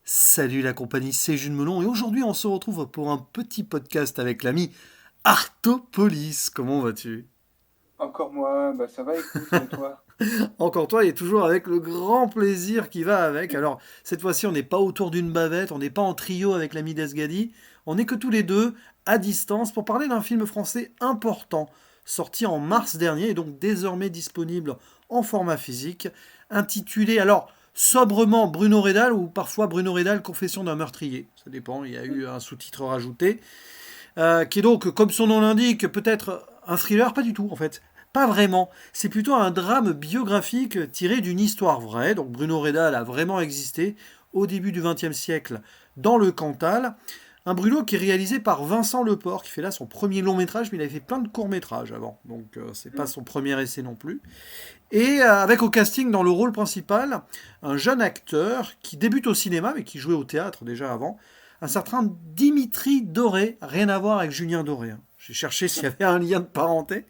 Salut la compagnie, c'est Jules Melon et aujourd'hui on se retrouve pour un petit podcast avec l'ami Artopolis. Comment vas-tu? Encore moi, bah ça va, écoute, et toi? Encore toi et toujours avec le grand plaisir qui va avec. Alors cette fois-ci on n'est pas autour d'une bavette, on n'est pas en trio avec l'ami Desgadi, on n'est que tous les deux à distance pour parler d'un film français important sorti en Mm. mars dernier et donc désormais disponible en format physique, intitulé alors sobrement Bruno Rédal ou parfois Bruno Rédal Confession d'un meurtrier. Ça dépend, il y a Mm. eu un sous-titre rajouté. Qui est donc, comme son nom l'indique, peut-être un thriller, pas du tout en fait. Pas vraiment. C'est plutôt un drame biographique tiré d'une histoire vraie. Donc Bruno Rédal a vraiment existé au début du XXe siècle dans le Cantal. Un Bruno qui est réalisé par Vincent Leport, qui fait là son premier long métrage, mais il avait fait plein de courts métrages avant. Donc c'est pas Mm. son premier essai non plus. Et avec au casting dans le rôle principal, un jeune acteur qui débute au cinéma, mais qui jouait au théâtre déjà avant, un certain Dimitri Doré, rien à voir avec Julien Doré, hein. J'ai cherché s'il y avait un lien de parenté.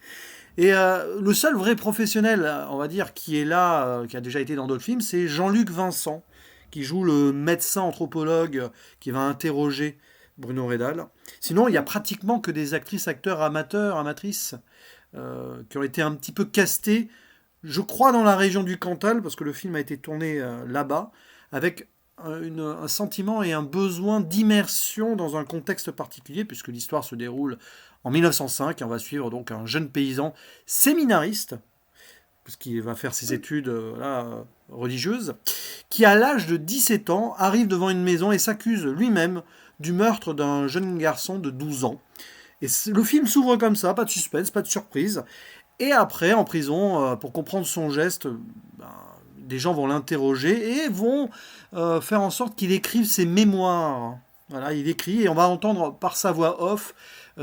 Et le seul vrai professionnel, on va dire, qui est là, qui a déjà été dans d'autres films, c'est Jean-Luc Vincent, qui joue le médecin anthropologue qui va interroger Bruno Rédal. Sinon, il y a Mm. pratiquement que des actrices, acteurs, amateurs, amatrices, qui ont été un petit peu castés, je crois, dans la région du Cantal, parce que le film a été tourné là-bas, avec un sentiment et un besoin d'immersion dans un contexte particulier, puisque l'histoire se déroule en 1905, et on va suivre donc un jeune paysan séminariste, puisqu'il va faire ses Mm. études religieuses, qui à l'âge de 17 ans arrive devant une maison et s'accuse lui-même du meurtre d'un jeune garçon de 12 ans. Et le film s'ouvre comme ça, pas de suspense, pas de surprise. Et après, en prison, pour comprendre son geste, ben, des gens vont l'interroger et vont faire en sorte qu'il écrive ses mémoires. Voilà, il écrit et on va entendre par sa voix off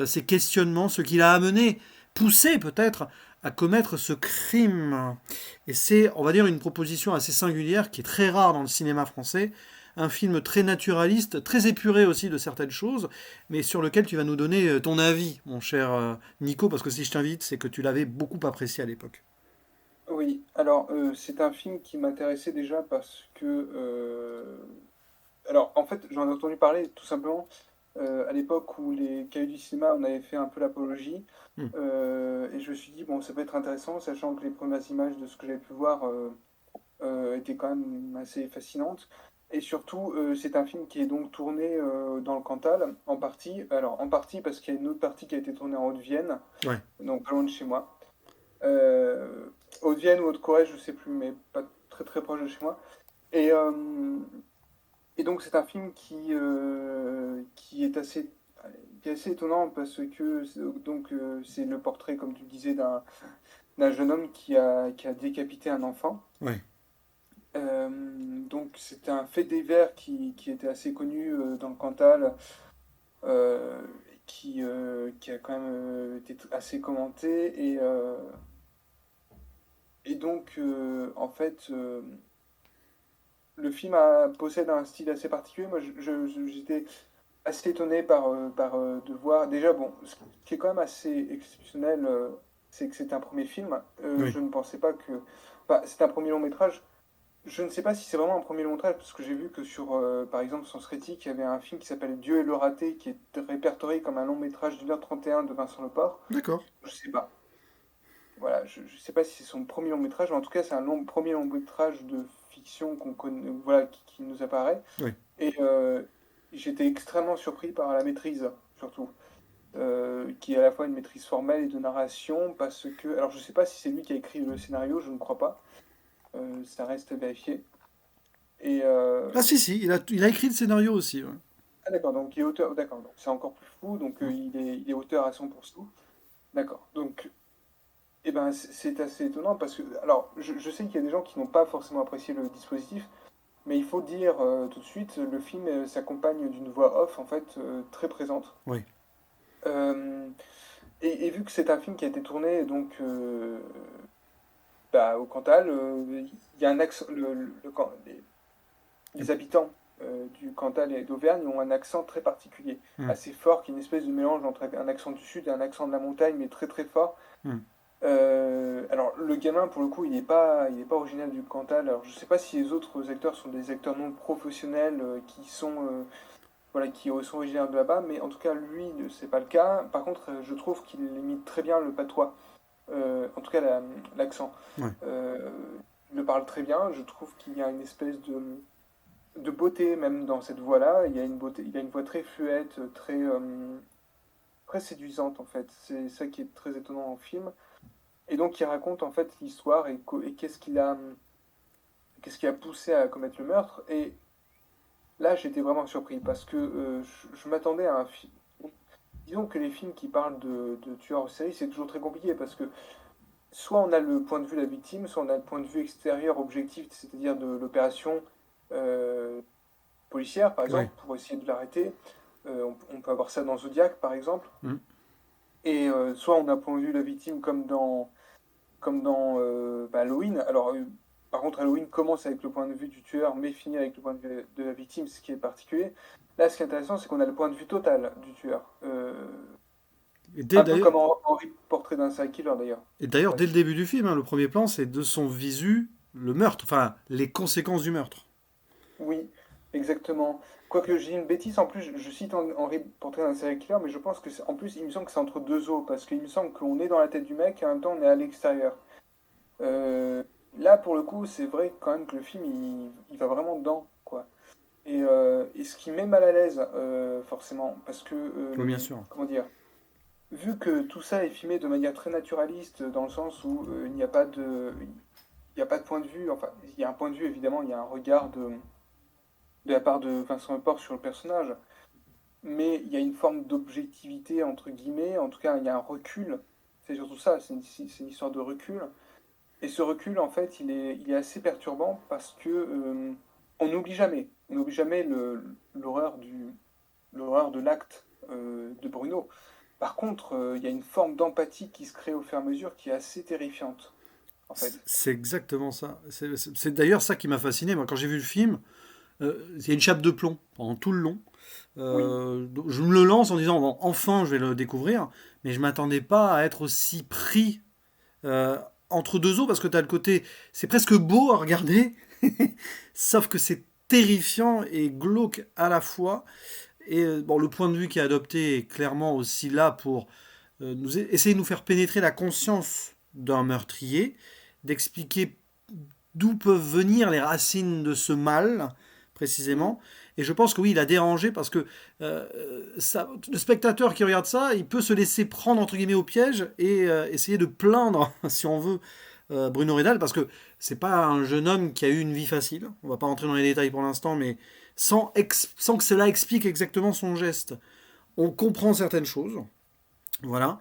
ses questionnements, ce qui l'a amené, poussé peut-être, à commettre ce crime. Et c'est, on va dire, une proposition assez singulière qui est très rare dans le cinéma français. Un film très naturaliste, très épuré aussi de certaines choses, mais sur lequel tu vas nous donner ton avis, mon cher Nico, parce que si je t'invite, c'est que tu l'avais beaucoup apprécié à l'époque. Oui, alors c'est un film qui m'intéressait déjà parce que... Alors en fait, j'en ai entendu parler tout simplement à l'époque où les cahiers du cinéma, on avait fait un peu l'apologie. Hmm. Et je me suis dit, bon, ça peut être intéressant, sachant que les premières images de ce que j'avais pu voir étaient quand même assez fascinantes. Et surtout, c'est un film qui est donc tourné dans le Cantal, en partie. Alors, en partie parce qu'il y a une autre partie qui a été tournée en Haute-Vienne, Ouais. donc pas loin de chez moi. Euh, Haute-Vienne ou Haute-Corée, je sais plus, mais pas très très proche de chez moi. Et, euh, et donc c'est un film qui est assez étonnant parce que c'est le portrait, comme tu le disais, d'un jeune homme qui a décapité un enfant. Ouais. Donc c'était un fait divers qui était assez connu dans le Cantal, euh, qui a quand même été assez commenté. Et donc, en fait, le film possède un style assez particulier. Moi, j'étais assez étonné de voir. Déjà, bon, ce qui est quand même assez exceptionnel, c'est que c'est un premier film. Oui. Je ne pensais pas que. Enfin, c'est un premier long métrage. Je ne sais pas si c'est vraiment un premier long métrage, parce que j'ai vu que sur, par exemple, Sens Critique, il y avait un film qui s'appelle Dieu et le raté, qui est répertorié comme un long métrage d'1h31 de Vincent Leport. D'accord. Je sais pas. Voilà, je ne sais pas si c'est son premier long métrage, mais en tout cas, c'est un premier long métrage de fiction qu'on connaît, voilà, qui nous apparaît. Oui. Et j'étais extrêmement surpris par la maîtrise, surtout, qui est à la fois une maîtrise formelle et de narration, parce que, alors je ne sais pas si c'est lui qui a écrit le scénario, je ne crois pas, ça reste à vérifier. Et Ah si, si, il a écrit le scénario aussi. Ouais. ah d'accord, donc il est auteur, d'accord, donc c'est encore plus fou, donc il est auteur à 100%. D'accord, donc eh ben, c'est assez étonnant parce que, alors, je sais qu'il y a des gens qui n'ont pas forcément apprécié le dispositif, mais il faut dire tout de suite, le film s'accompagne d'une voix off en fait très présente. Oui. Euh, et vu que c'est un film qui a été tourné donc bah, au Cantal, il y a un accent, les habitants du Cantal et d'Auvergne ont un accent très particulier, Hmm. assez fort, qui est une espèce de mélange entre un accent du sud et un accent de la montagne, mais très très fort. Hmm. Alors, le gamin, pour le coup, il est pas original du Cantal. Alors, je sais pas si les autres acteurs sont des acteurs non professionnels voilà, qui sont originaires de là-bas, mais en tout cas, lui, c'est pas le cas. Par contre, je trouve qu'il imite très bien le patois, en tout cas l'accent. Ouais. Euh, il le parle très bien. Je trouve qu'il y a une espèce de beauté même dans cette voix-là. Il y a une beauté, il a une voix très fluette, très séduisante en fait. C'est ça qui est très étonnant en film. Et donc, il raconte en fait l'histoire et qu'est-ce qui a poussé à commettre le meurtre. Et là, j'étais vraiment surpris parce que je m'attendais à un film. Disons que les films qui parlent de tueurs en série, c'est toujours très compliqué parce que soit on a le point de vue de la victime, soit on a le point de vue extérieur, objectif, c'est-à-dire de l'opération euh, policière, par Ouais. exemple, pour essayer de l'arrêter. On peut avoir ça dans Zodiac, par exemple. Mm. Et soit on a le point de vue de la victime comme dans Halloween. Alors, par contre, Halloween commence avec le point de vue du tueur, mais finit avec le point de vue de la victime, ce qui est particulier. Là, ce qui est intéressant, c'est qu'on a le point de vue total du tueur. Un peu D'ailleurs, comme Henri Portrait d'un serial killer, d'ailleurs. dès le Bref. début du film, hein, le premier plan, c'est de son visu, le meurtre, enfin, les conséquences du meurtre. Oui, exactement. Quoique j'ai une bêtise, en plus, je cite Henri Portrait d'un serial killer, mais je pense que en plus, il me semble que c'est entre deux eaux, parce qu'il me semble qu'on est dans la tête du mec et en même temps, on est à l'extérieur. Euh, Là, pour le coup, c'est vrai quand même que le film, il va vraiment dedans, quoi. Et ce qui met mal à l'aise, forcément, parce que, Oui, bien sûr. comment dire, vu que tout ça est filmé de manière très naturaliste, dans le sens où il n'y a pas de point de vue, enfin, il y a un point de vue, évidemment, il y a un regard de la part de Vincent Lepore sur le personnage, mais il y a une forme d'objectivité, entre guillemets, en tout cas, il y a un recul, c'est surtout ça, c'est une histoire de recul, et ce recul, en fait, il est assez perturbant parce que on n'oublie jamais l'horreur l'horreur de l'acte de Bruno. Par contre, il y a une forme d'empathie qui se crée au fur et à mesure qui est assez terrifiante, en fait. C'est exactement ça. C'est d'ailleurs ça qui m'a fasciné. Moi, quand j'ai vu le film, il y a une chape de plomb pendant tout le long. Oui, Donc je me le lance en disant, bon, enfin, je vais le découvrir, mais je m'attendais pas à être aussi pris euh, entre deux eaux parce que tu as le côté, c'est presque beau à regarder, sauf que c'est terrifiant et glauque à la fois. Et bon, le point de vue qui est adopté est clairement aussi là pour essayer de nous faire pénétrer la conscience d'un meurtrier, d'expliquer d'où peuvent venir les racines de ce mal, mm, précisément. Et je pense que oui, il a dérangé parce que le spectateur qui regarde ça, il peut se laisser prendre entre guillemets au piège et essayer de plaindre, si on veut, Bruno Redal, parce que c'est pas un jeune homme qui a eu une vie facile. On va pas rentrer dans les détails pour l'instant, mais sans que cela explique exactement son geste. On comprend certaines choses, voilà.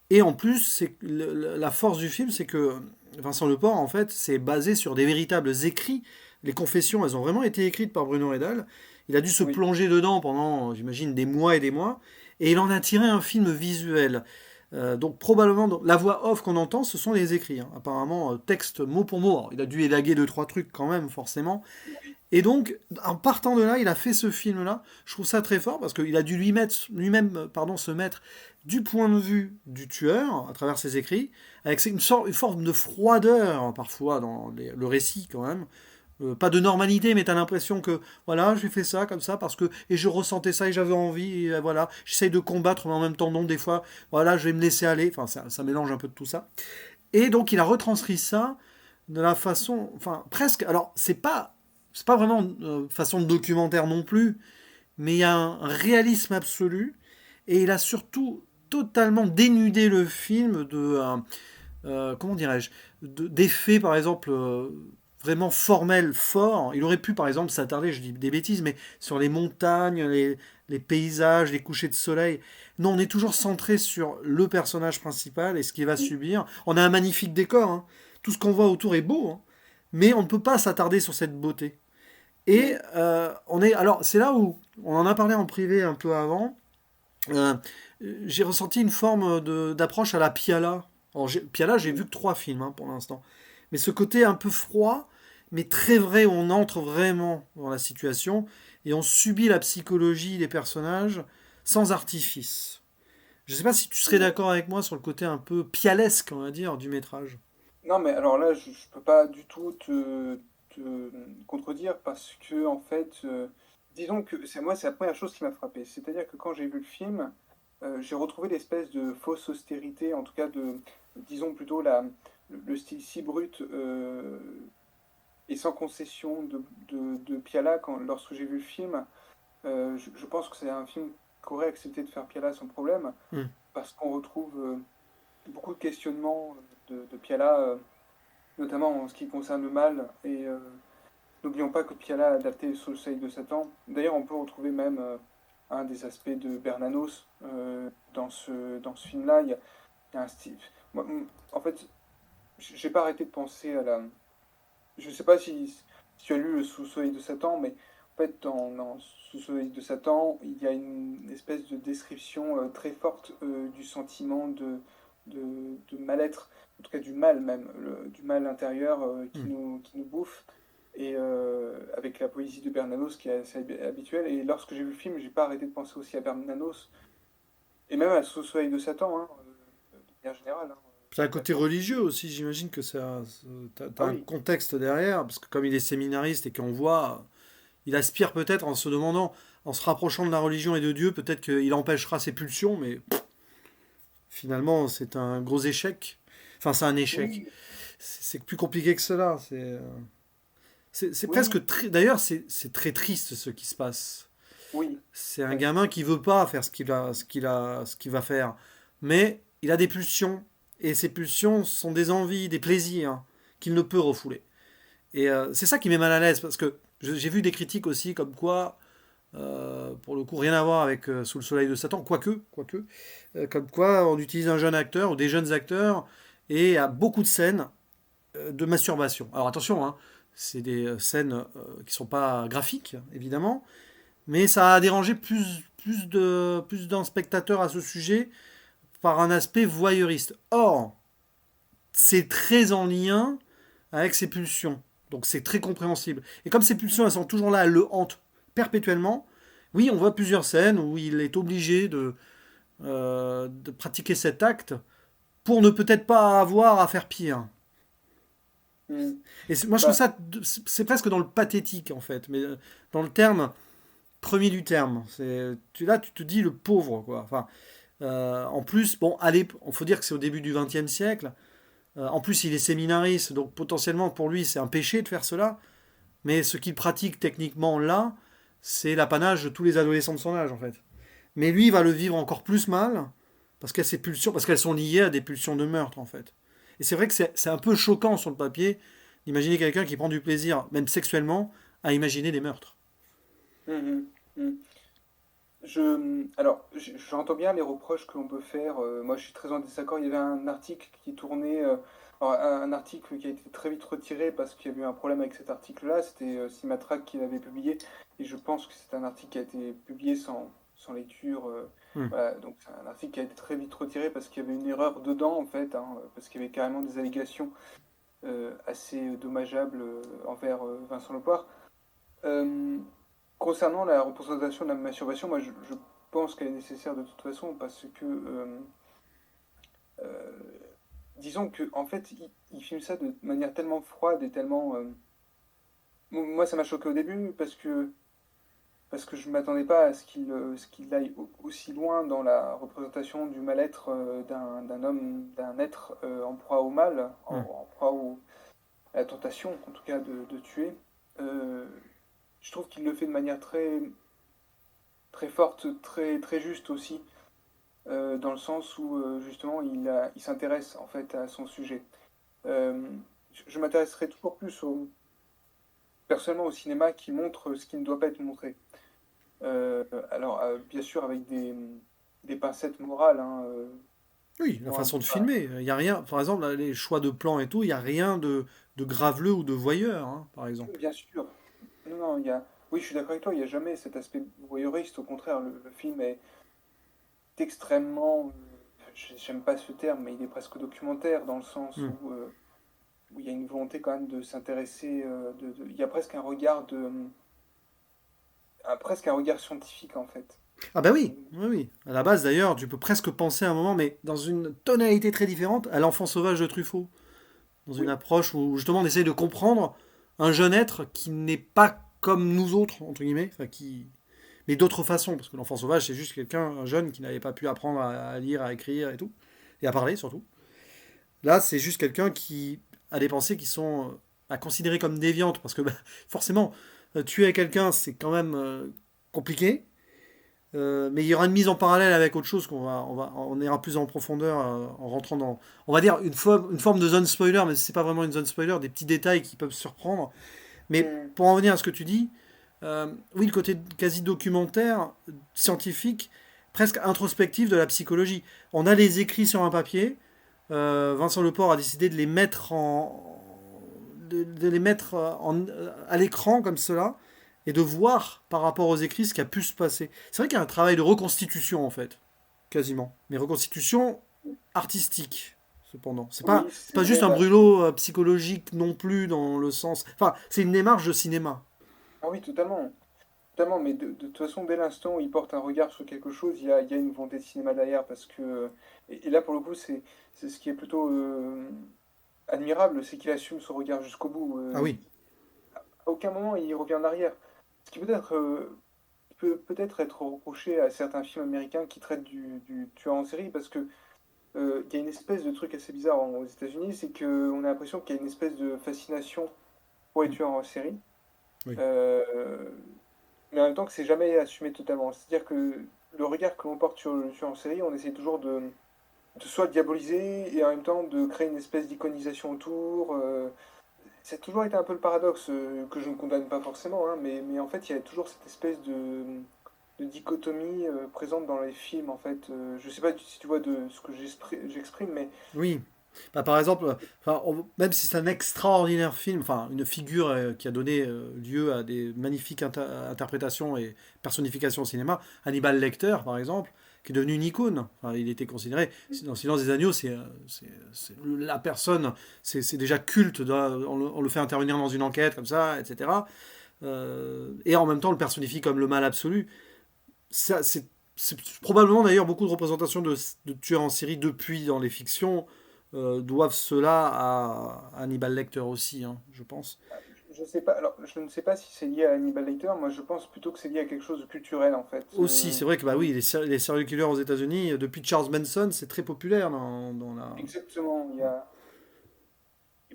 Et en plus, la force du film, c'est que Vincent Leport, en fait, c'est basé sur des véritables écrits. Les confessions, elles ont vraiment été écrites par Bruno Redal. Il a dû se oui, plonger dedans pendant, j'imagine, des mois et des mois. Et il en a tiré un film visuel. Donc probablement, la voix off qu'on entend, ce sont les écrits, hein. Apparemment, texte mot pour mot. Alors, il a dû élaguer deux, trois trucs quand même, forcément. oui, Et donc, en partant de là, il a fait ce film-là. Je trouve ça très fort parce qu'il a dû lui-même se mettre du point de vue du tueur à travers ses écrits, avec une forme de froideur parfois dans le récit quand même. Pas de normalité, mais tu as l'impression que voilà, j'ai fait ça comme ça parce que et je ressentais ça et j'avais envie. Et voilà, j'essaye de combattre, mais en même temps non. Des fois, voilà, je vais me laisser aller. Enfin, ça mélange un peu de tout ça. Et donc, il a retranscrit ça de la façon, enfin presque. Alors, c'est pas vraiment façon de documentaire non plus, mais il y a un réalisme absolu et il a surtout totalement dénudé le film de comment dirais-je d'effets par exemple vraiment formels forts. Il aurait pu par exemple s'attarder, je dis des bêtises, mais sur les montagnes, les paysages, les couchers de soleil. Non, on est toujours centré sur le personnage principal et ce qu'il va oui, subir. On a un magnifique décor, hein. Tout ce qu'on voit autour est beau, hein. Mais on ne peut pas s'attarder sur cette beauté. Et mm, alors c'est là où on en a parlé en privé un peu avant. Euh, j'ai ressenti une forme d'approche à la Piala. Alors, Piala, j'ai vu mm, que trois films hein, pour l'instant. Mais ce côté un peu froid, mais très vrai, où on entre vraiment dans la situation et on subit la psychologie des personnages sans artifice. Je sais pas si tu serais d'accord avec moi sur le côté un peu pialesque, on va dire, du métrage. Non, mais alors là, je peux pas du tout te contredire parce que, en fait, disons que c'est la première chose qui m'a frappé. C'est-à-dire que quand j'ai vu le film, j'ai retrouvé l'espèce de fausse austérité, en tout cas disons plutôt le style si brut et sans concession de Piala lorsque j'ai vu le film. Je pense que c'est un film qu'aurait accepté de faire Piala sans problème Hmm. parce qu'on retrouve beaucoup de questionnements de Piala. Notamment en ce qui concerne le mal. Et n'oublions pas que Piala a adapté Soul Side de Satan. D'ailleurs, on peut retrouver même un des aspects de Bernanos dans ce film-là. Il y a un style. En fait, j'ai pas arrêté de penser à la. Je sais pas si tu as lu le Sous-Soleil de Satan, mais en fait, dans Sous-Soleil de Satan, il y a une espèce de description très forte du sentiment de mal-être, en tout cas du mal même, du mal intérieur Hmm. qui nous bouffe, et avec la poésie de Bernanos qui est assez habituelle. Et lorsque j'ai vu le film, j'ai pas arrêté de penser aussi à Bernanos, et même à Sous-Soleil de Satan, hein, de manière générale. Hein, C'est un tout à côté fait. religieux aussi, j'imagine que Ah t'as un oui, contexte derrière, parce que comme il est séminariste et qu'on voit, il aspire peut-être en se demandant, en se rapprochant de la religion et de Dieu, peut-être qu'il empêchera ses pulsions, mais finalement c'est un gros échec. Enfin, c'est un échec. oui, C'est plus compliqué que cela. C'est oui, presque d'ailleurs, c'est très triste ce qui se passe. oui. C'est un Ouais. gamin qui veut pas faire ce qu'il va faire, mais il a des pulsions et ces pulsions sont des envies, des plaisirs qu'il ne peut refouler. Et c'est ça qui met mal à l'aise parce que j'ai vu des critiques aussi comme quoi, pour le coup, rien à voir avec Sous le soleil de Satan, quoique, comme quoi on utilise un jeune acteur ou des jeunes acteurs et à beaucoup de scènes de masturbation. Alors attention, hein, c'est des scènes qui sont pas graphiques, évidemment, mais ça a dérangé plus d'un spectateur à ce sujet par un aspect voyeuriste. Or, c'est très en lien avec ses pulsions. Donc c'est très compréhensible. Et comme ces pulsions, elles sont toujours là, elles le hantent perpétuellement, oui, on voit plusieurs scènes où il est obligé de pratiquer cet acte pour ne peut-être pas avoir à faire pire. Hmm. Et moi, je trouve Bah, ça, c'est presque dans le pathétique, en fait, mais dans le terme premier du terme. Là, tu te dis le pauvre, quoi. Enfin, en plus, bon, allez, il faut dire que c'est au début du XXe siècle. En plus, il est séminariste, donc potentiellement pour lui, c'est un péché de faire cela. Mais ce qu'il pratique techniquement là, c'est l'apanage de tous les adolescents de son âge, en fait. Mais lui, il va le vivre encore plus mal, parce qu'elles ces pulsions, parce qu'elles sont liées à des pulsions de meurtre, en fait. Et c'est vrai que c'est un peu choquant sur le papier d'imaginer quelqu'un qui prend du plaisir, même sexuellement, à imaginer des meurtres. mhm, mhm. Alors, j'entends bien les reproches que l'on peut faire. Moi, je suis très en désaccord. Il y avait un article qui tournait, alors, un article qui a été très vite retiré parce qu'il y a eu un problème avec cet article-là. C'était Symatrac qui l'avait publié, et je pense que c'est un article qui a été publié sans lecture. Hmm. Voilà, donc c'est un article qui a été très vite retiré parce qu'il y avait une erreur dedans, en fait, hein, parce qu'il y avait carrément des allégations assez dommageables envers Vincent Lepoire. Euh, Concernant la représentation de la masturbation, moi je pense qu'elle est nécessaire de toute façon parce que, euh, disons que en fait, il filme ça de manière tellement froide et tellement. Moi, ça m'a choqué au début parce que je ne m'attendais pas à ce qu'il aille aussi loin dans la représentation du mal-être d'un homme, d'un être en proie au mal, Hmm. en proie à la tentation, en tout cas, de tuer. Euh, je trouve qu'il le fait de manière très forte, très juste aussi, dans le sens où justement il s'intéresse en fait à son sujet. Euh, je m'intéresserai toujours plus personnellement au cinéma qui montre ce qui ne doit pas être montré. Bien sûr avec des pincettes morales, hein, Oui, la moi, façon de filmer. Il y a rien, par exemple, là, les choix de plans et tout, il n'y a rien de graveleux ou de voyeur, hein, par exemple. bien sûr. Non, non, oui, je suis d'accord avec toi, il n'y a jamais cet aspect voyeuriste, au contraire, le film est extrêmement, j'aime pas ce terme, mais il est presque documentaire dans le sens Hmm. où il y a une volonté quand même de s'intéresser, il y a presque un regard presque un regard scientifique en fait. Ah bah oui, oui, oui. À la base d'ailleurs, tu peux presque penser à un moment, mais dans une tonalité très différente, à l'enfant sauvage de Truffaut. Dans une Oui. approche où justement on essaye de comprendre un jeune être qui n'est pas comme nous autres, entre guillemets, enfin, mais d'autres façons, parce que l'enfant sauvage c'est juste quelqu'un, un jeune qui n'avait pas pu apprendre à lire, à écrire et tout, et à parler surtout. Là c'est juste quelqu'un qui a des pensées qui sont à considérer comme déviantes, parce que bah, forcément, tuer quelqu'un c'est quand même compliqué. Mais il y aura une mise en parallèle avec autre chose on ira plus en profondeur en rentrant dans, on va dire une forme de zone spoiler, mais c'est pas vraiment une zone spoiler, des petits détails qui peuvent surprendre. Mais Mm. pour en venir à ce que tu dis, oui, le côté quasi documentaire, scientifique, presque introspectif de la psychologie. On a les écrits sur un papier. Vincent Leport a décidé de les mettre de les mettre à l'écran comme cela et de voir par rapport aux écrits ce qui a pu se passer. C'est vrai qu'il y a un travail de reconstitution en fait, quasiment. Mais reconstitution artistique, cependant. Oui, C'est c'est pas juste vrai. un Bah, brûlot psychologique non plus dans le sens. Enfin, c'est une démarche de cinéma. ah oui, totalement. Totalement, mais de toute façon, dès l'instant où il porte un regard sur quelque chose, il y a une volonté de cinéma derrière, parce que... et là, pour le coup, c'est ce qui est plutôt admirable, c'est qu'il assume son regard jusqu'au bout. Ah oui, À aucun moment, il revient en arrière. Ce qui peut peut-être être reproché à certains films américains qui traitent du tueur en série, parce que il y a une espèce de truc assez bizarre aux États-Unis, c'est qu'on a l'impression qu'il y a une espèce de fascination pour les tueurs en série. oui. Euh, mais en même temps que c'est jamais assumé totalement. C'est-à-dire que le regard que l'on porte sur le tueur en série, on essaie toujours de soit le diaboliser et en même temps de créer une espèce d'iconisation autour. Ça a toujours été un peu le paradoxe que je ne condamne pas forcément, hein, mais en fait il y a toujours cette espèce de dichotomie présente dans les films en fait. Je sais pas si tu vois de ce que j'exprime, mais Oui. Bah, par exemple, enfin, même si c'est un extraordinaire film, enfin une figure qui a donné lieu à des magnifiques interprétations et personnifications au cinéma, Hannibal Lecter par exemple, qui est devenu une icône. Enfin, il était considéré, dans Silence des agneaux, c'est la personne, c'est déjà culte, on le fait intervenir dans une enquête comme ça, etc. Et en même temps, on le personnifie comme le mal absolu. Ça, c'est probablement d'ailleurs beaucoup de représentations de tueurs en série depuis dans les fictions doivent cela à Hannibal Lecter aussi, hein, je pense. je sais pas. Alors je ne sais pas si c'est lié à Hannibal Lecter. Moi je pense plutôt que c'est lié à quelque chose de culturel en fait. Aussi, c'est vrai que bah oui, les serial killers aux États-Unis, depuis Charles Manson, c'est très populaire dans la. Exactement. Il y a...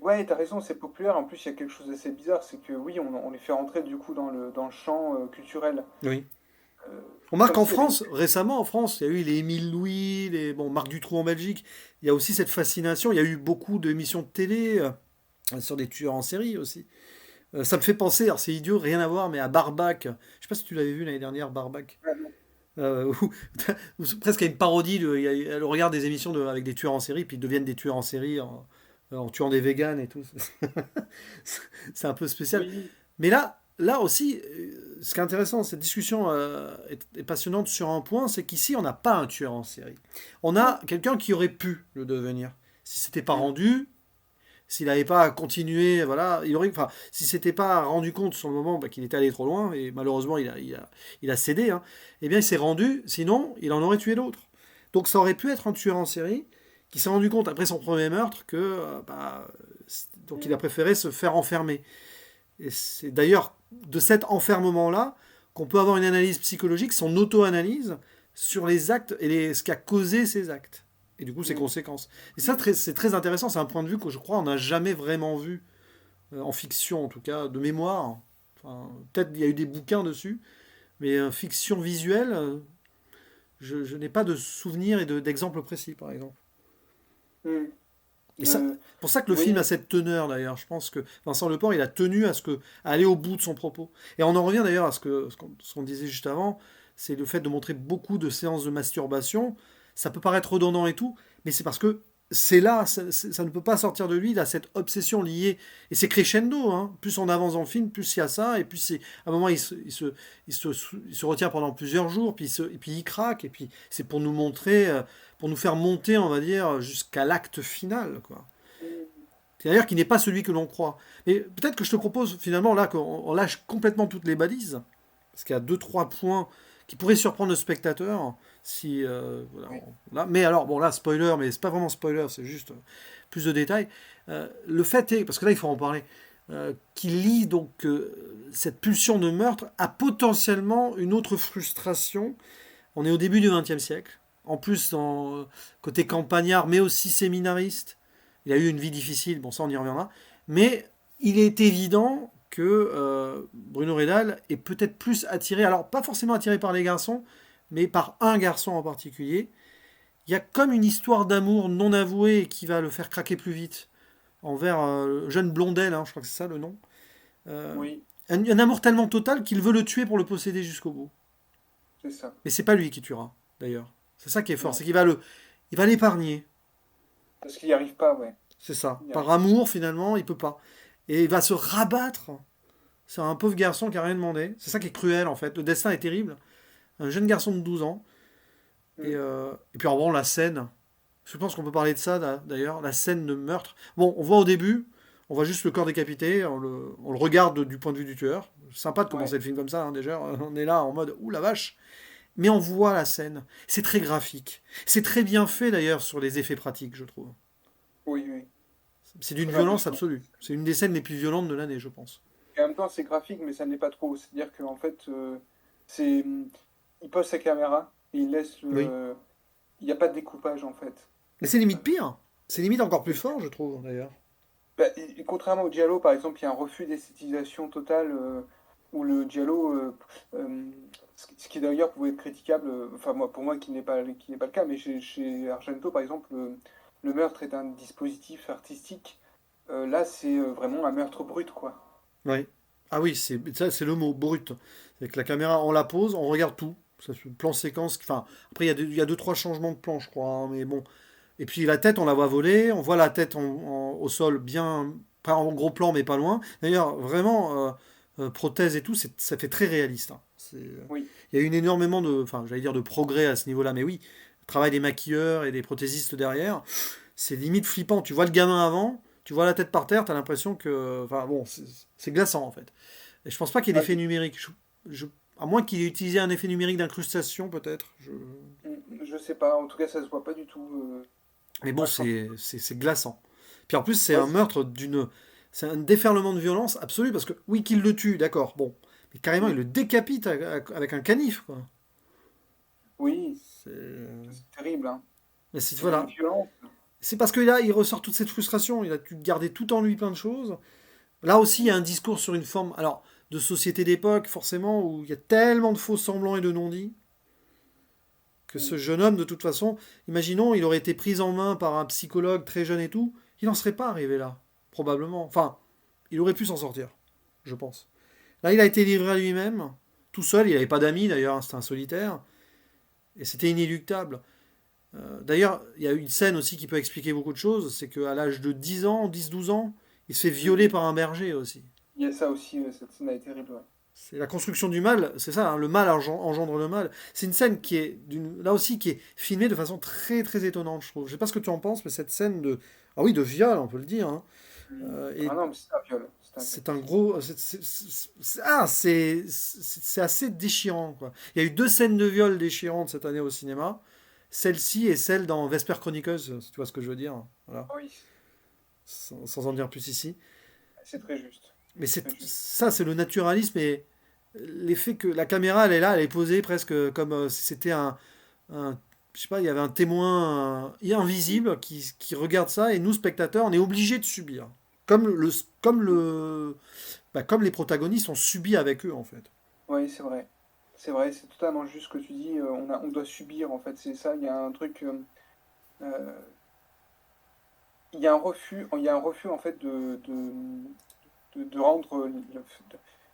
Ouais, t'as raison, c'est populaire. En plus, il y a quelque chose d'assez bizarre, c'est que oui, on les fait rentrer du coup dans le champ culturel. Oui. Euh, On marque Comme en s'il y avait France, récemment en France, il y a eu les Émile Louis, bon, Marc Dutroux en Belgique. Il y a aussi cette fascination. Il y a eu beaucoup d'émissions de télé sur des tueurs en série aussi. Ça me fait penser, alors c'est idiot, rien à voir, mais à Barbac. Je sais pas si tu l'avais vu l'année dernière, Barbac. une... Où, où presque à une parodie, elle regarde des émissions avec des tueurs en série, puis ils deviennent des tueurs en série en tuant des véganes et tout. C'est un peu spécial. Oui, Mais là aussi, ce qui est intéressant, cette discussion est passionnante sur un point, c'est qu'ici, on n'a pas un tueur en série. On a non. quelqu'un qui aurait pu le devenir. Si c'était pas Mm. rendu, s'il n'avait pas continué, voilà, enfin, si s'était pas rendu compte sur le moment qu'il était allé trop loin, et malheureusement il a cédé, hein, eh bien il s'est rendu, sinon il en aurait tué d'autres. Donc ça aurait pu être un tueur en série qui s'est rendu compte après son premier meurtre que donc il a Mm. préféré se faire enfermer. Et c'est d'ailleurs de cet enfermement-là qu'on peut avoir une analyse psychologique, son auto-analyse sur les actes et ce qui a causé ces actes. Et du coup, ses Mm. conséquences. Et ça, c'est très intéressant. C'est un point de vue que je crois on n'a jamais vraiment vu, en fiction en tout cas, de mémoire. Enfin, peut-être il y a eu des bouquins dessus, mais fiction visuelle, je n'ai pas de souvenirs et d'exemples précis, par exemple. Mm. Et ça, De... pour ça que le film a Oui, cette teneur d'ailleurs. Je pense que Vincent Leport, il a tenu à aller au bout de son propos. Et on en revient d'ailleurs à ce qu'on disait juste avant, c'est le fait de montrer beaucoup de séances de masturbation. Ça peut paraître redondant et tout, mais c'est parce que c'est là, ça ne peut pas sortir de lui, il a cette obsession liée, et c'est crescendo, hein. Plus on avance dans le film, plus il y a ça, et puis à un moment il se retient pendant plusieurs jours, et puis il craque, et puis c'est pour nous montrer, pour nous faire monter, on va dire, jusqu'à l'acte final, quoi. mm, C'est-à-dire qui n'est pas celui que l'on croit. Mais peut-être que je te propose finalement là qu'on lâche complètement toutes les balises, parce qu'il y a deux, trois points qui pourrait surprendre le spectateur si voilà, Oui. là. Mais alors bon là spoiler, mais c'est pas vraiment spoiler, c'est juste plus de détails. Le fait est, parce que là il faut en parler, qu'il lie donc cette pulsion de meurtre à potentiellement une autre frustration. On est au début du XXe siècle. En plus, côté campagnard, mais aussi séminariste. Il a eu une vie difficile, bon ça on y reviendra. Mais il est évident que Bruno Redal est peut-être plus attiré, alors pas forcément attiré par les garçons, mais par un garçon en particulier. Il y a comme une histoire d'amour non avouée qui va le faire craquer plus vite envers le jeune Blondel, hein, je crois que c'est ça le nom. Euh, Oui, un amour tellement total qu'il veut le tuer pour le posséder jusqu'au bout. c'est ça. Mais c'est pas lui qui tuera, d'ailleurs. C'est ça qui est fort, Non. c'est il va l'épargner. Parce qu'il n'y arrive pas, ouais. C'est ça. Il y Par arrive. amour, finalement, il peut pas. Et il va se rabattre sur un pauvre garçon qui a rien demandé. C'est ça qui est cruel, en fait. Le destin est terrible. Un jeune garçon de 12 ans. Mm. Et puis, en bon, la scène. Je pense qu'on peut parler de ça, d'ailleurs. La scène de meurtre. Bon, on voit au début, on voit juste le corps décapité. On le regarde du point de vue du tueur. Sympa de commencer Ouais. le film comme ça, hein, déjà. On est là en mode, ouh la vache. Mais on voit la scène. C'est très graphique. C'est très bien fait, d'ailleurs, sur les effets pratiques, je trouve. Oui, oui. C'est d'une Très violence impressionnant. absolue. C'est une des scènes les plus violentes de l'année, je pense. Et en même temps, c'est graphique, mais ça ne l'est pas trop. C'est-à-dire qu'en fait, c'est, il pose sa caméra et il laisse Oui. le. Il n'y a pas de découpage, en fait. Mais c'est Euh, limite pire. C'est limite encore plus c'est- fort, je trouve, d'ailleurs. Bah, et contrairement au Giallo, par exemple, il y a un refus d'esthétisation totale où le Giallo, ce qui d'ailleurs pouvait être critiquable, enfin moi, pour moi qui n'est pas le cas, mais chez Argento, par exemple, le meurtre est un dispositif artistique. Là, c'est vraiment un meurtre brut, quoi. Oui. Ah oui, ça, c'est le mot, brut. C'est que la caméra, on la pose, on regarde tout. Ça, c'est le plan séquence. Enfin, après, il y a deux, trois changements de plan, je crois, hein, mais bon. Et puis la tête, on la voit voler. On voit la tête au sol, bien. Pas en gros plan, mais pas loin. D'ailleurs, vraiment, prothèse et tout, ça fait très réaliste, hein. Oui, Il y a eu énormément de. Enfin, j'allais dire de progrès à ce niveau-là, mais oui. Le travail des maquilleurs et des prothésistes derrière, c'est limite flippant. Tu vois le gamin avant, tu vois la tête par terre, t'as l'impression que. Enfin, bon, c'est glaçant en fait. Et je pense pas qu'il y ait ouais, d'effet numérique. À moins qu'il ait utilisé un effet numérique d'incrustation, peut-être. je sais pas. En tout cas, ça se voit pas du tout. Mais bon, Moi, je pense. c'est glaçant. Puis en plus, c'est Ouais, un meurtre d'une. C'est un déferlement de violence absolu, parce que oui, qu'il le tue, d'accord, bon. Mais carrément, il mm, le décapite avec un canif, quoi. oui, C'est. c'est terrible, hein. Mais c'est, Et d'une voilà. violence. C'est parce que là, il ressort toute cette frustration. Il a dû garder tout en lui plein de choses. Là aussi, il y a un discours sur une forme, alors, de société d'époque, forcément, où il y a tellement de faux semblants et de non-dits, que Mm. ce jeune homme, de toute façon, imaginons, il aurait été pris en main par un psychologue très jeune et tout, il n'en serait pas arrivé là, probablement. Enfin, il aurait pu s'en sortir, je pense. Là, il a été livré à lui-même, tout seul, il n'avait pas d'amis d'ailleurs, hein, c'était un solitaire, et c'était inéluctable. D'ailleurs, il y a une scène aussi qui peut expliquer beaucoup de choses, c'est qu'à l'âge de 10 ans, 10-12 ans, il se fait violer Mm. par un berger aussi. Il y a ça aussi, cette scène est terrible, ouais. C'est la construction du mal, c'est ça, hein, le mal engendre le mal. C'est une scène qui est, là aussi, qui est filmée de façon très très étonnante, je trouve. Je sais pas ce que tu en penses, mais cette scène de, ah oui, de viol, on peut le dire, hein, Mm. Ah et non, mais c'est un viol. C'est un viol. c'est un gros, c'est assez déchirant, quoi. Il y a eu deux scènes de viol déchirantes cette année au cinéma, celle-ci et celle dans Vesper Chronicles, si tu vois ce que je veux dire, voilà, Oui, sans en dire plus ici. c'est très juste. Mais C'est très juste. ça, c'est le naturalisme et l'effet que la caméra, elle est là, elle est posée presque comme si c'était je sais pas, il y avait un témoin invisible qui regarde ça et nous, spectateurs, on est obligés de subir. Comme comme les protagonistes ont subi avec eux, en fait. Oui, c'est vrai. C'est vrai, c'est totalement juste ce que tu dis. On doit subir, en fait, c'est ça. Il y a un truc. Euh, il y a un refus, en fait, de rendre.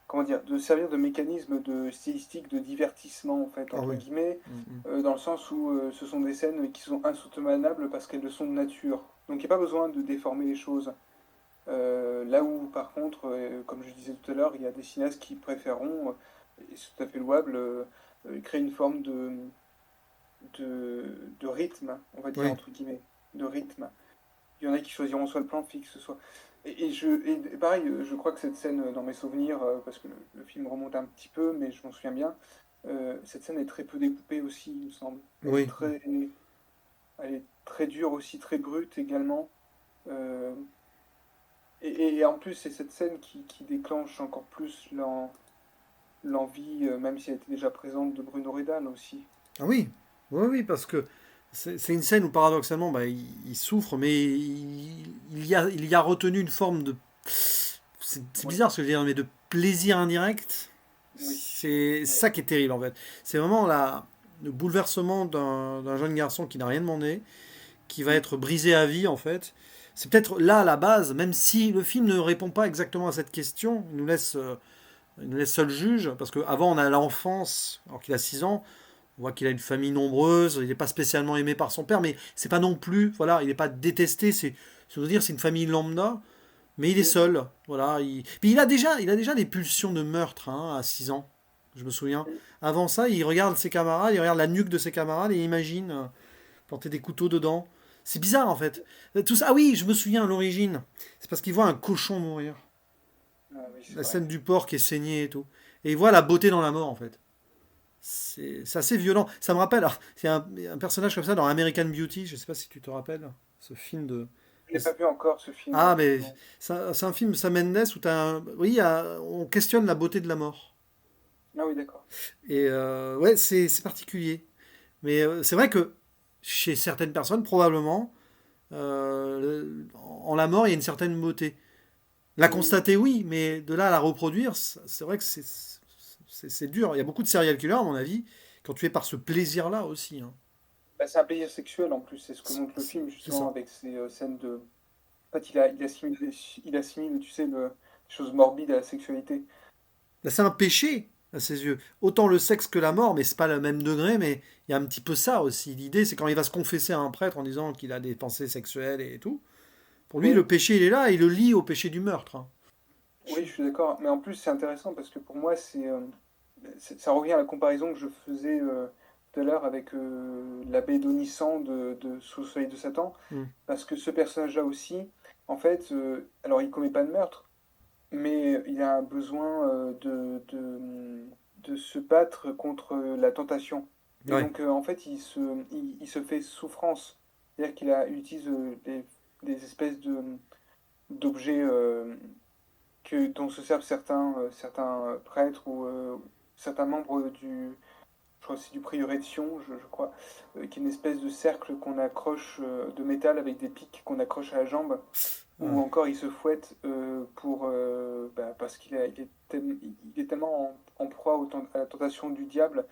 Comment dire? De servir de mécanisme de stylistique, de divertissement, en fait, Ah entre oui. guillemets, Mm, dans le sens où ce sont des scènes qui sont insoutenables parce qu'elles le sont de nature. Donc il n'y a pas besoin de déformer les choses. Là où, par contre, comme je disais tout à l'heure, il y a des cinéastes qui préféreront, et c'est tout à fait louable, créer une forme de rythme, on va dire oui. entre guillemets, de rythme. Il y en a qui choisiront soit le plan fixe, soit. Et pareil, je crois que cette scène, dans mes souvenirs, parce que le film remonte un petit peu, mais je m'en souviens bien, Cette scène est très peu découpée aussi, il me semble. Oui. Elle est très dure aussi, très brute également. Euh, et en plus, c'est cette scène qui déclenche encore plus l'envie, même si elle était déjà présente, de Bruno Redal aussi. Ah oui, oui, oui, parce que c'est une scène où paradoxalement, bah, il souffre, mais il y a retenu une forme de... C'est Oui, bizarre ce que je veux dire, mais de plaisir indirect. oui. C'est Ouais. ça qui est terrible en fait. C'est vraiment le bouleversement d'un jeune garçon qui n'a rien demandé, qui va Mm. être brisé à vie en fait. C'est peut-être là la base, même si le film ne répond pas exactement à cette question, il nous laisse seul juge, parce qu'avant on a l'enfance, alors qu'il a 6 ans, on voit qu'il a une famille nombreuse, il n'est pas spécialement aimé par son père, mais c'est pas non plus, voilà, il n'est pas détesté, c'est une famille lambda, mais il est Mm. seul, voilà. Puis il a déjà des pulsions de meurtre hein, à 6 ans, je me souviens. Mm. Avant ça, il regarde ses camarades, il regarde la nuque de ses camarades et il imagine planter des couteaux dedans. C'est bizarre en fait. Tout ça, ah oui, je me souviens à l'origine, c'est parce qu'il voit un cochon mourir, Ah oui, c'est la vrai. scène du porc qui est saigné et tout, et il voit la beauté dans la mort en fait. C'est assez violent. Ça me rappelle, c'est un personnage comme ça dans American Beauty, je sais pas si tu te rappelles, ce film de... Je l'ai pas vu encore ce film, Ah, mais effectivement. c'est un film Sam Mendes où oui, on questionne la beauté de la mort. Ah oui, d'accord. Et ouais, c'est particulier. Mais c'est vrai que chez certaines personnes, probablement, en la mort, il y a une certaine beauté. La Mm. constater, oui, mais de là à la reproduire, c'est vrai que c'est dur. Il y a beaucoup de serial killers, à mon avis, qui ont tué par ce plaisir-là aussi, hein. Bah, c'est un plaisir sexuel en plus, c'est ce que montre le film C'est justement ça. avec ces scènes de. En fait, il assimile, tu sais, les choses morbides à la sexualité. Là, c'est un péché à ses yeux. Autant le sexe que la mort, mais c'est pas le même degré, mais il y a un petit peu ça aussi. L'idée, c'est quand il va se confesser à un prêtre en disant qu'il a des pensées sexuelles et tout. Pour lui, le Oui, péché, il est là, il le lie au péché du meurtre, hein. oui, je suis d'accord. Mais en plus, c'est intéressant parce que pour moi, ça revient à la comparaison que je faisais tout à l'heure avec l'abbé Donissan de Sous le soleil de Satan. Hmm. Parce que ce personnage-là aussi, en fait, alors il commet pas de meurtre, mais il a un besoin de se battre contre la tentation. Et Ouais, donc, en fait, il se fait souffrance. C'est-à-dire il utilise des espèces d'objets dont se servent certains prêtres ou certains membres je crois que c'est du prieuré de Sion, je crois, qui est une espèce de cercle qu'on accroche de métal avec des pics qu'on accroche à la jambe, ou ah, encore il se fouette parce il est tellement en proie à la tentation du diable,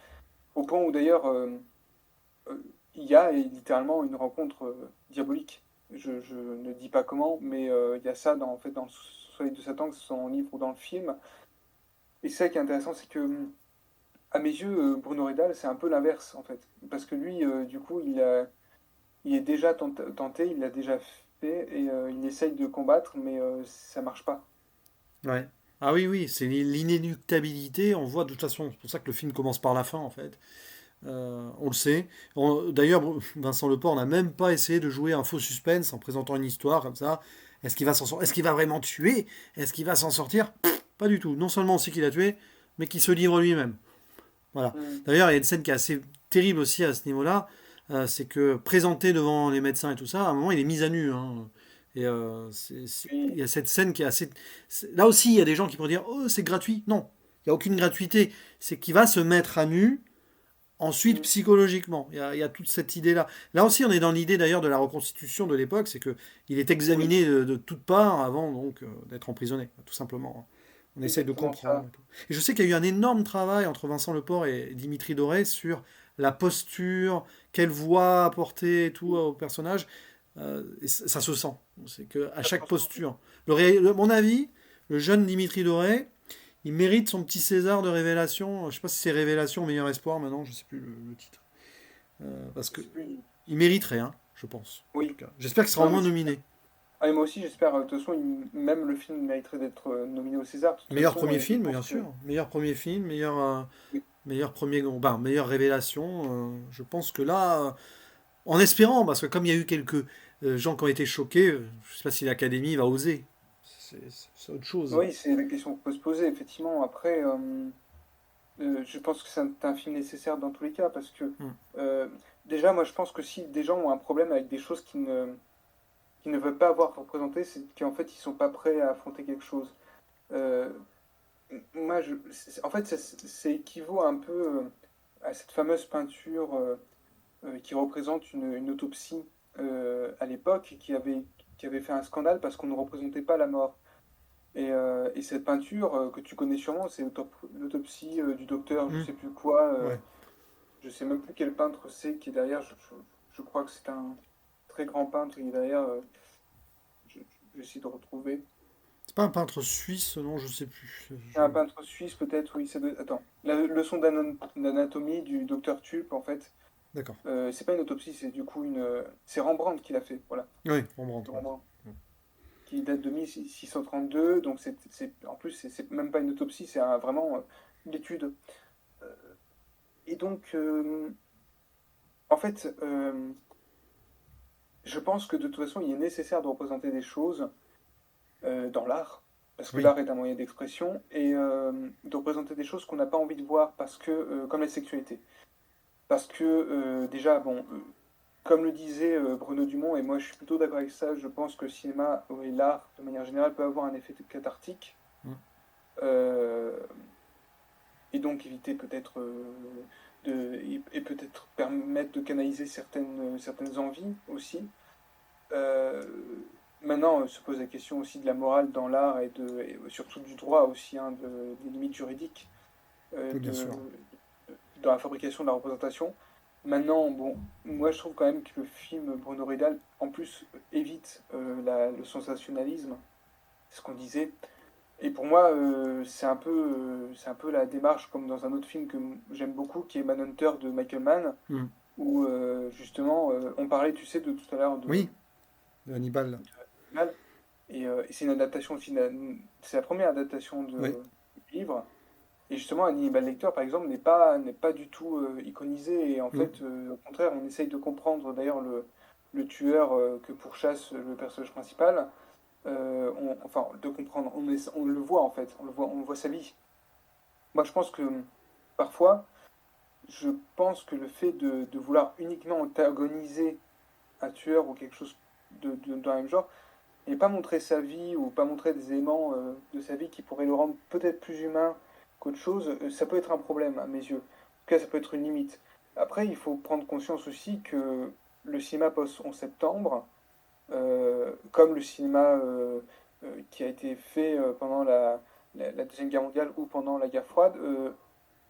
au point où d'ailleurs euh, il y a littéralement une rencontre diabolique. Je ne dis pas comment, mais il y a ça en fait, dans le Soleil de Satan, que ce soit en livre ou dans le film. Et ça qui est intéressant, c'est que à mes yeux, Bruno Redal, c'est un peu l'inverse, en fait. Parce que lui, du coup, il est déjà tenté, il l'a déjà fait, et il essaye de combattre, mais ça marche pas. ouais. Ah oui, oui, c'est l'inéluctabilité. On voit de toute façon, c'est pour ça que le film commence par la fin, en fait. On le sait. D'ailleurs, Vincent Leport n'a même pas essayé de jouer un faux suspense en présentant une histoire comme ça. Est-ce qu'il va vraiment tuer? Est-ce qu'il va s'en sortir? Pas du tout. Non seulement on sait qu'il a tué, mais qu'il se livre lui-même. Voilà. Hmm. D'ailleurs, il y a une scène qui est assez terrible aussi à ce niveau-là. C'est que présenté devant les médecins et tout ça, à un moment, il est mis à nu, hein. Et il y Puis, a cette scène qui est assez. Là aussi, il y a des gens qui pourraient dire oh, c'est gratuit. Non, il n'y a aucune gratuité. C'est qu'il va se mettre à nu. Ensuite, hmm, psychologiquement, il y a toute cette idée-là. Là aussi, on est dans l'idée d'ailleurs de la reconstitution de l'époque, c'est que il est oui, examiné de toutes parts avant donc d'être emprisonné, tout simplement. On essaye de exactement comprendre. ça. Et tout. Et je sais qu'il y a eu un énorme travail entre Vincent Leport et Dimitri Doré sur la posture, quelle voix apporter et tout au personnage. Et ça se sent. C'est que à Ça se chaque ressent. posture. Mon avis, le jeune Dimitri Doré, il mérite son petit César de révélation. Je sais pas si c'est révélation ou meilleur espoir maintenant, je sais plus le titre. Parce Je que sais plus. il mériterait, hein, je pense. En tout Oui, cas, j'espère qu'il sera au non, mais moins nominé. ah, et moi aussi, j'espère. De toute façon, même le film mériterait d'être nominé au César, de toute Meilleur façon, premier et je film, bien pense que. sûr. Meilleur premier film, Oui, meilleur premier, ben, meilleure révélation. Je pense que là, en espérant, parce que comme il y a eu quelques gens qui ont été choqués, je sais pas si l'Académie va oser. C'est autre chose. oui, c'est la question qu'on peut se poser, effectivement. Après. je pense que c'est un film nécessaire dans tous les cas parce que Mm. euh, déjà, moi je pense que si des gens ont un problème avec des choses qui ne veulent pas avoir représenté, c'est qu'en fait ils sont pas prêts à affronter quelque chose. Euh, Moi, en fait, c'est équivaut un peu à cette fameuse peinture qui représente une autopsie à l'époque qui avait fait un scandale parce qu'on ne représentait pas la mort. Et cette peinture que tu connais sûrement, c'est l'autopsie du docteur, je Mm. sais plus quoi, Ouais. je sais même plus quel peintre c'est qui est derrière. Je crois que c'est un très grand peintre qui est derrière. Je, je vais essayer de retrouver. C'est pas un peintre suisse, non, je sais plus. Un peintre suisse peut-être, oui. Attends, la leçon d'anatomie du docteur Tulpe, en fait. D'accord. C'est pas une autopsie, c'est du coup c'est Rembrandt qui l'a fait, voilà. Oui, Rembrandt. Ouais. Rembrandt. Qui date de 1632, donc en plus c'est même pas une autopsie, c'est vraiment une étude. Euh, Et donc, en fait, je pense que de toute façon, il est nécessaire de représenter des choses dans l'art, parce que Oui. l'art est un moyen d'expression, et de représenter des choses qu'on n'a pas envie de voir, parce que, comme la sexualité. Parce que, déjà, bon, comme le disait Bruno Dumont, et moi je suis plutôt d'accord avec ça, je pense que le cinéma et l'art, de manière générale, peut avoir un effet cathartique, Mm. euh, et donc éviter peut-être et peut-être permettre de canaliser certaines envies aussi. Euh, Maintenant, se pose la question aussi de la morale dans l'art et surtout du droit aussi, hein, des limites juridiques Oui, bien sûr. dans la fabrication de la représentation. Maintenant, bon, moi je trouve quand même que le film Bruno Rydal, en plus, évite le sensationnalisme, c'est ce qu'on disait. Et pour moi, c'est un peu la démarche comme dans un autre film que j'aime beaucoup, qui est Manhunter de Michael Mann, Mm. où justement, on parlait, tu sais, de tout à l'heure Oui, de Hannibal. Mal. Et c'est une adaptation aussi, c'est la première adaptation Oui. du livre. Et justement, Hannibal Lecter, par exemple, n'est pas du tout iconisé. Et en Mm. fait, au contraire, on essaye de comprendre d'ailleurs le tueur que pourchasse le personnage principal. Enfin, de comprendre. On le voit en fait, on voit sa vie. Moi, je pense que parfois, je pense que le fait de vouloir uniquement antagoniser un tueur ou quelque chose dans le même genre, et pas montrer sa vie ou pas montrer des éléments de sa vie qui pourraient le rendre peut-être plus humain qu'autre chose, ça peut être un problème à mes yeux. En tout cas, ça peut être une limite. Après, il faut prendre conscience aussi que le cinéma post-11 septembre, comme le cinéma qui a été fait pendant la Deuxième Guerre mondiale ou pendant la guerre froide,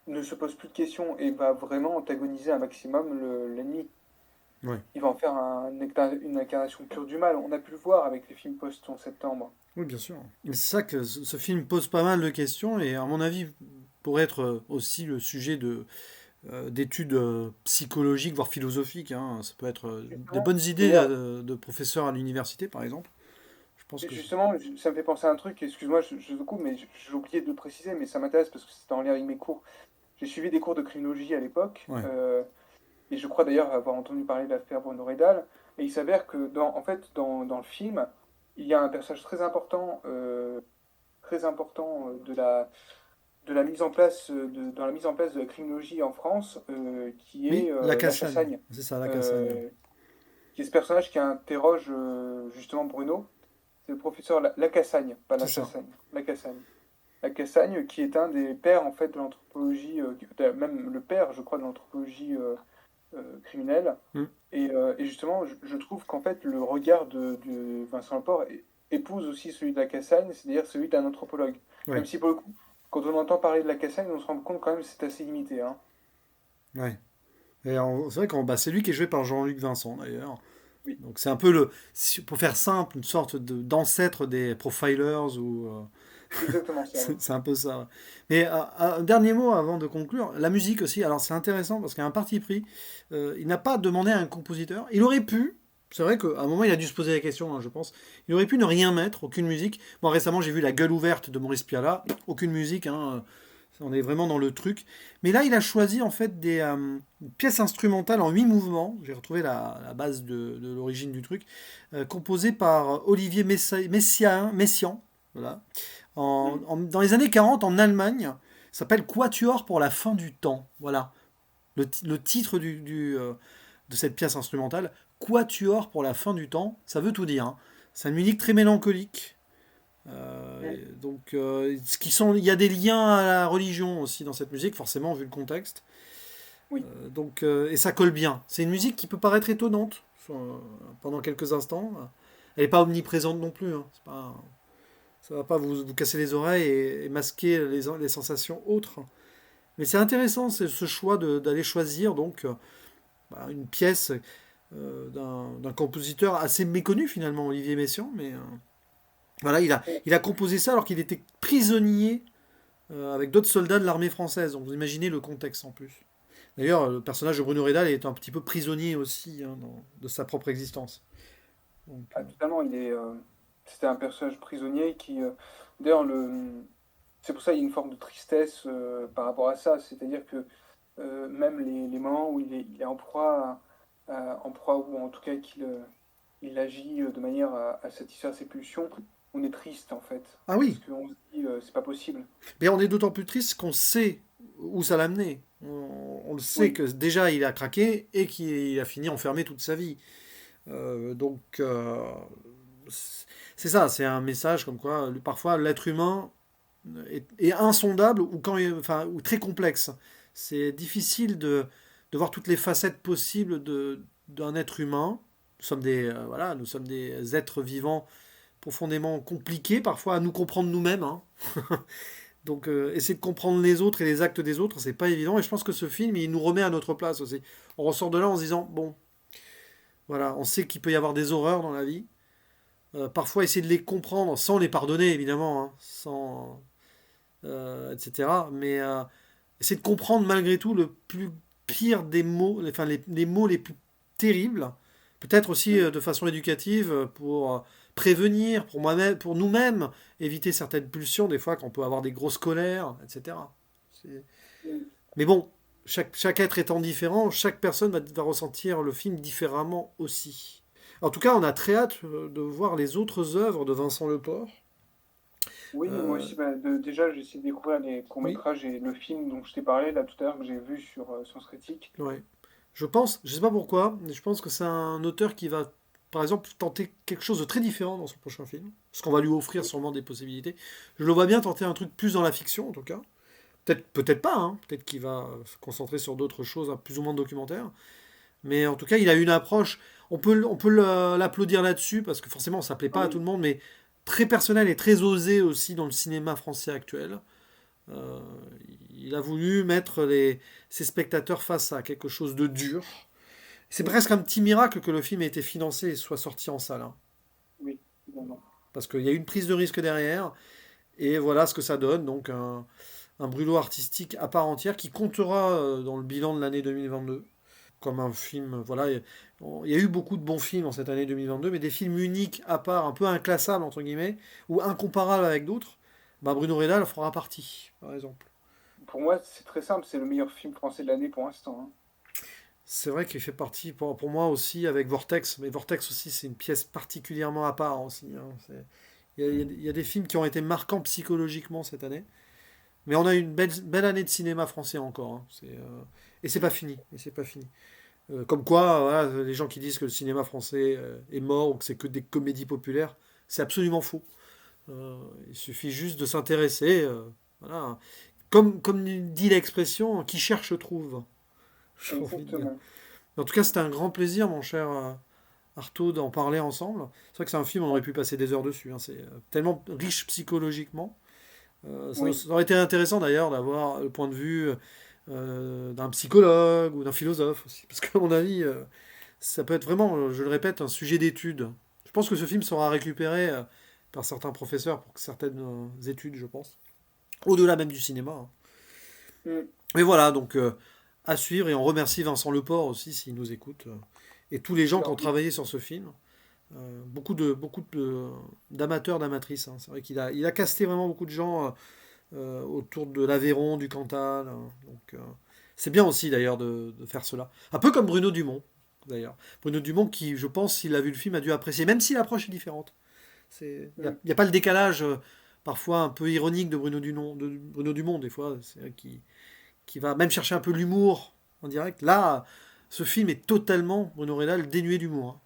ne se pose plus de questions et va vraiment antagoniser un maximum l'ennemi. Ouais. Il va en faire une incarnation pure du mal. On a pu le voir avec les films post-11 septembre. Oui, bien sûr. Et c'est ça que ce film pose pas mal de questions et à mon avis pourrait être aussi le sujet d'études psychologiques, voire philosophiques, hein. Ça peut être des Justement, bonnes idées d'ailleurs, de professeurs à l'université, par exemple. Je pense que... justement, ça me fait penser à un truc, excuse-moi, je te coupe, mais j'ai oublié de le préciser, mais ça m'intéresse parce que c'était en lien avec mes cours. J'ai suivi des cours de criminologie à l'époque, Ouais. et je crois d'ailleurs avoir entendu parler de l'affaire Bruno Redal, et il s'avère que en fait, dans le film, il y a un personnage très important de la mise en place dans la mise en place de la criminologie en France, qui Oui, est la Lacassagne, Cassagne. C'est ça, la Cassagne. euh, qui est ce personnage qui interroge justement Bruno. C'est le professeur Lacassagne, pas C'est ça. Lachassagne, Lacassagne. Lacassagne, qui est un des pères en fait de l'anthropologie, même le père, je crois, de l'anthropologie criminelle. Mm. Et justement, je trouve qu'en fait, le regard de Vincent Laporte épouse aussi celui de Lacassagne, c'est-à-dire celui d'un anthropologue. Oui, Même si pour le coup, quand on entend parler de Lacassagne, on se rend compte quand même que c'est assez limité. Hein. ouais. Et c'est vrai que bah, c'est lui qui est joué par Jean-Luc Vincent, d'ailleurs. Oui, Donc c'est un peu le, pour faire simple, une sorte d'ancêtre des profilers ou c'est exactement ça. Oui. c'est un peu ça. Mais un dernier mot avant de conclure, la musique aussi. Alors c'est intéressant parce qu'il y a un parti pris. Il n'a pas demandé à un compositeur. Il aurait pu. C'est vrai qu'à un moment il a dû se poser la question, hein, je pense. Il aurait pu ne rien mettre, aucune musique. Moi récemment j'ai vu La Gueule ouverte de Maurice Pialat, aucune musique. Hein, on est vraiment dans le truc. Mais là, il a choisi en fait des pièces instrumentales en 8 mouvements. J'ai retrouvé la base de l'origine du truc, composée par Olivier Messiaen, voilà, Mm. dans les années 40 en Allemagne. Ça s'appelle Quatuor pour la fin du temps. Voilà. Le titre de cette pièce instrumentale, Quatuor pour la fin du temps, ça veut tout dire, hein. C'est une musique très mélancolique. Mm. Il y a des liens à la religion aussi dans cette musique, forcément, vu le contexte. Oui. Et ça colle bien. C'est une musique qui peut paraître étonnante pendant quelques instants. Elle n'est pas omniprésente non plus, hein. Ça va pas vous casser les oreilles et masquer les sensations autres. Mais c'est intéressant ce choix d'aller choisir donc une pièce d'un compositeur assez méconnu finalement, Olivier Messiaen, mais voilà, il a composé ça alors qu'il était prisonnier avec d'autres soldats de l'armée française. Donc vous imaginez le contexte en plus. D'ailleurs, le personnage de Bruno Redal est un petit peu prisonnier aussi, hein, de sa propre existence. Donc, Ah, totalement, c'était un personnage prisonnier qui, d'ailleurs, c'est pour ça qu'il y a une forme de tristesse par rapport à ça. C'est-à-dire que même les moments où il est en proie, ou en tout cas il agit de manière à satisfaire ses pulsions, on est triste en fait. ah Parce oui, qu'on se dit, c'est pas possible. mais on est d'autant plus triste qu'on sait où ça l'a mené. On le sait Oui, que déjà il a craqué et qu'il a fini enfermé toute sa vie. C'est ça, c'est un message comme quoi parfois l'être humain est insondable ou très complexe. C'est difficile de voir toutes les facettes possibles d'un être humain. Nous sommes des êtres vivants profondément compliqués parfois à nous comprendre nous-mêmes, hein. Donc essayer de comprendre les autres et les actes des autres, c'est pas évident. Et je pense que ce film, il nous remet à notre place aussi. On ressort de là en se disant, bon, voilà, on sait qu'il peut y avoir des horreurs dans la vie. Parfois essayer de les comprendre sans les pardonner, évidemment, hein, etc. Mais essayer de comprendre malgré tout le plus pire des mots, enfin les mots les plus terribles. Peut-être aussi oui, de façon éducative pour prévenir, pour moi-même, pour nous-mêmes, éviter certaines pulsions, des fois qu'on peut avoir des grosses colères, etc. C'est- oui. Mais bon, chaque être étant différent, chaque personne va ressentir le film différemment aussi. En tout cas, on a très hâte de voir les autres œuvres de Vincent Leport. Oui, moi Euh, aussi, bah, déjà, j'ai essayé de découvrir les oui, courts-métrages et le film dont je t'ai parlé là tout à l'heure que j'ai vu sur Sens Critique. ouais. Je sais pas pourquoi, mais je pense que c'est un auteur qui va, par exemple, tenter quelque chose de très différent dans son prochain film. Parce qu'on va lui offrir sûrement des possibilités. Je le vois bien tenter un truc plus dans la fiction, en tout cas. Peut-être pas, hein. Peut-être qu'il va se concentrer sur d'autres choses, hein, plus ou moins documentaires. Mais en tout cas, il a une approche. On peut l'applaudir là-dessus, parce que forcément, ça plaît Ah pas à tout oui, le monde, mais très personnel et très osé aussi dans le cinéma français actuel. Euh, il a voulu mettre ses spectateurs face à quelque chose de dur. C'est oui, presque un petit miracle que le film ait été financé et soit sorti en salle, hein. oui, évidemment. Parce qu'il y a eu une prise de risque derrière, et voilà ce que ça donne. Donc un brûlot artistique à part entière qui comptera dans le bilan de l'année 2022 comme un film. Voilà, il y a eu beaucoup de bons films en cette année 2022, mais des films uniques à part, un peu inclassables entre guillemets, ou incomparables avec d'autres. Bah, Bruno Redal fera partie, par exemple. Pour moi, c'est très simple, c'est le meilleur film français de l'année pour l'instant, hein. C'est vrai qu'il fait partie pour moi aussi avec Vortex, mais Vortex aussi c'est une pièce particulièrement à part aussi, hein. Il y a des films qui ont été marquants psychologiquement cette année, mais on a une belle année de cinéma français encore, hein. Et c'est pas fini, et c'est pas fini. Comme quoi, voilà, les gens qui disent que le cinéma français est mort ou que c'est que des comédies populaires, c'est absolument faux. Euh, il suffit juste de s'intéresser. Voilà. Comme dit l'expression, qui cherche trouve. J'ai envie de dire. Exactement. En tout cas, c'était un grand plaisir, mon cher Artaud, d'en parler ensemble. C'est vrai que c'est un film, on aurait pu passer des heures dessus, hein. C'est tellement riche psychologiquement. Oui, Ça aurait été intéressant d'ailleurs d'avoir le point de vue d'un psychologue ou d'un philosophe aussi. Parce qu'à mon avis, ça peut être vraiment, je le répète, un sujet d'étude. Je pense que ce film sera récupéré par certains professeurs pour certaines études, je pense. Au-delà même du cinéma, hein. mm, Mais voilà, donc à suivre. Et on remercie Vincent Leport aussi s'il nous écoute. Et tous les gens qui alors ont oui, travaillé sur ce film. D'amateurs, d'amatrices, hein. C'est vrai qu'il a casté vraiment beaucoup de gens autour de l'Aveyron, du Cantal, hein. Donc c'est bien aussi d'ailleurs de faire cela. Un peu comme Bruno Dumont, d'ailleurs. Bruno Dumont qui, je pense, s'il a vu le film, a dû apprécier, même si l'approche est différente. Il n'y a, mm, y a pas le décalage parfois un peu ironique de Bruno Dumont, des fois, qui va même chercher un peu l'humour en direct. Là, ce film est totalement, Bruno Rédal, dénué d'humour, hein.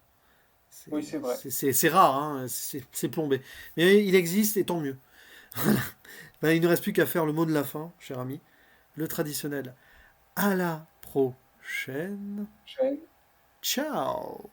Oui, c'est vrai. C'est rare, hein, c'est plombé. Mais il existe et tant mieux. Ben, il ne reste plus qu'à faire le mot de la fin, cher ami, le traditionnel. À la prochaine. Chaîne. Ciao!